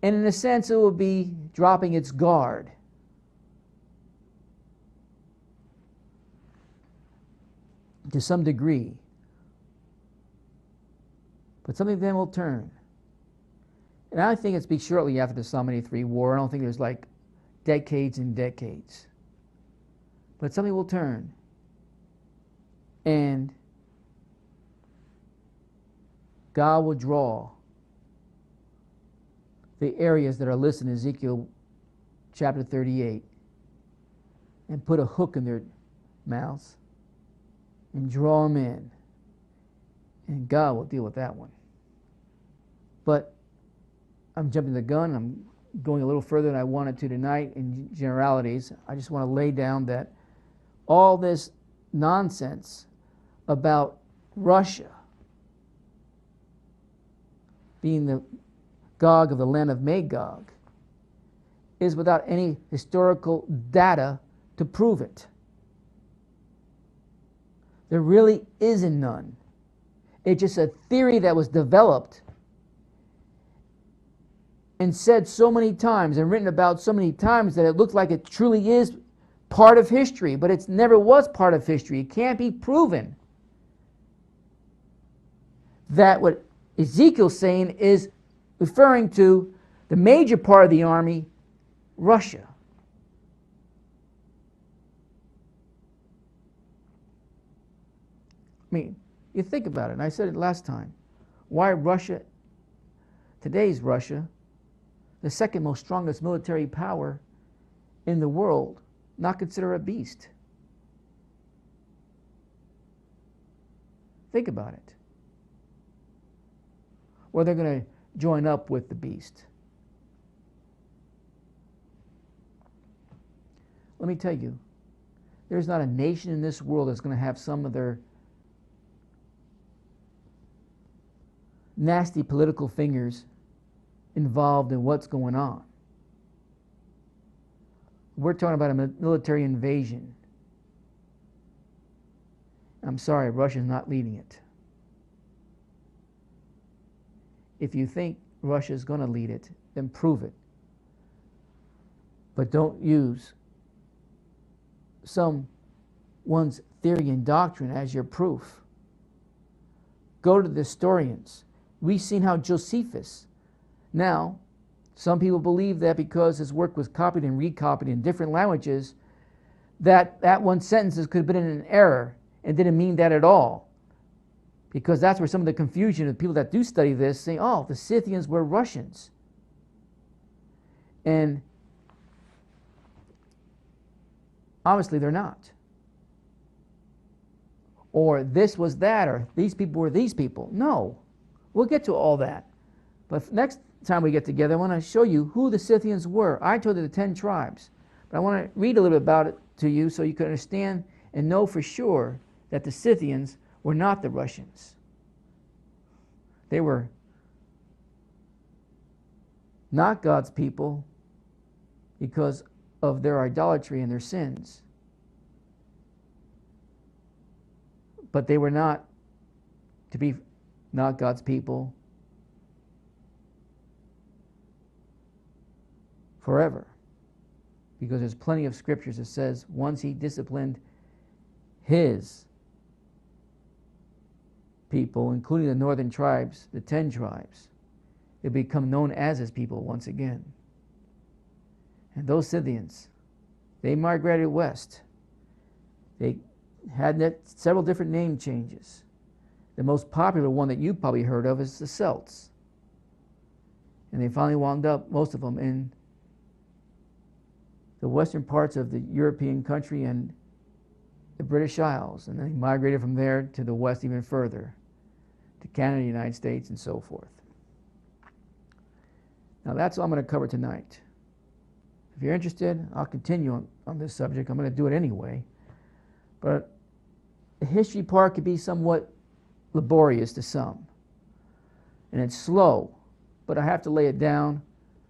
and in a sense it will be dropping its guard. To some degree. But something then will turn. And I think it's be shortly after the Psalm 83 war. I don't think there's like decades and decades. But something will turn. And God will draw the areas that are listed in Ezekiel chapter 38 and put a hook in their mouths and draw them in. And God will deal with that one. But I'm jumping the gun. I'm going a little further than I wanted to tonight in generalities. I just want to lay down that all this nonsense about Russia being the Gog of the land of Magog is without any historical data to prove it. There really isn't none. It's just a theory that was developed and said so many times and written about so many times that it looks like it truly is part of history, but it never was part of history. It can't be proven that what Ezekiel's saying is referring to the major part of the army, Russia. I mean, you think about it, and I said it last time. Why Russia, today's Russia, the second most strongest military power in the world, not consider a beast? Think about it. Or they're going to join up with the beast. Let me tell you, there's not a nation in this world that's going to have some of their nasty political fingers involved in what's going on. We're talking about a military invasion. I'm sorry, Russia's not leading it. If you think Russia's going to lead it, then prove it. But don't use someone's theory and doctrine as your proof. Go to the historians. We've seen how Josephus. Now, some people believe that because his work was copied and recopied in different languages, that one sentence could have been an error and didn't mean that at all. Because that's where some of the confusion of people that do study this say, oh, the Scythians were Russians. And obviously they're not. Or this was that, or these people were these people. No, we'll get to all that. But next time we get together, I want to show you who the Scythians were. I told you the 10 tribes. But I want to read a little bit about it to you so you can understand and know for sure that the Scythians were not the Russians. They were not God's people because of their idolatry and their sins. But they were not to be not God's people forever. Because there's plenty of scriptures that says once he disciplined his people, including the northern tribes, the 10 tribes, they become known as his people once again. And those Scythians, they migrated west. They had several different name changes. The most popular one that you probably heard of is the Celts. And they finally wound up, most of them, in the western parts of the European country and the British Isles. And then they migrated from there to the west even further, to Canada, the United States, and so forth. Now that's all I'm going to cover tonight. If you're interested, I'll continue on this subject. I'm going to do it anyway. But the history part could be somewhat laborious to some. And it's slow, but I have to lay it down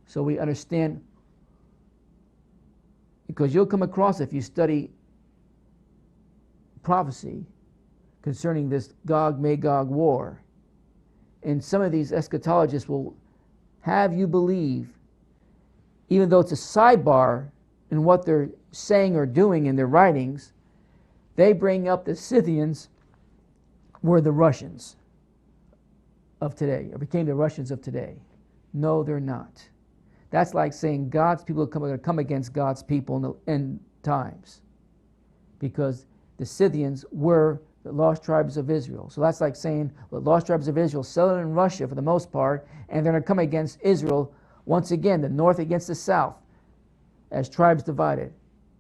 so we understand. Because you'll come across, if you study prophecy concerning this Gog Magog war, and some of these eschatologists will have you believe, even though it's a sidebar in what they're saying or doing in their writings, they bring up the Scythians were the Russians of today, or became the Russians of today. No, they're not. That's like saying God's people are going to come against God's people in the end times, because the Scythians were the lost tribes of Israel. So that's like saying the lost tribes of Israel settled in Russia for the most part, and they're going to come against Israel once again, the north against the south, as tribes divided.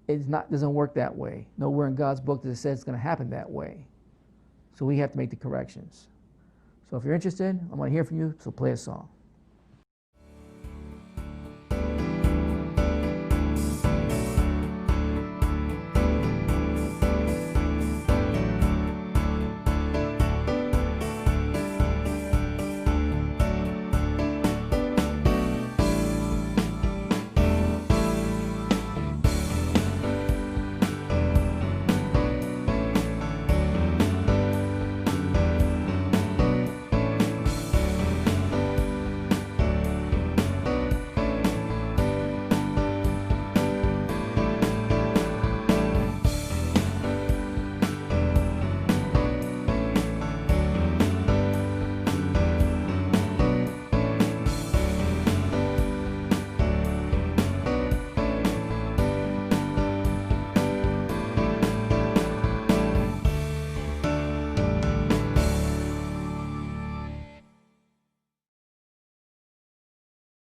It doesn't work that way. Nowhere in God's book does it say it's going to happen that way. So we have to make the corrections. So if you're interested, I want to hear from you, so play a song.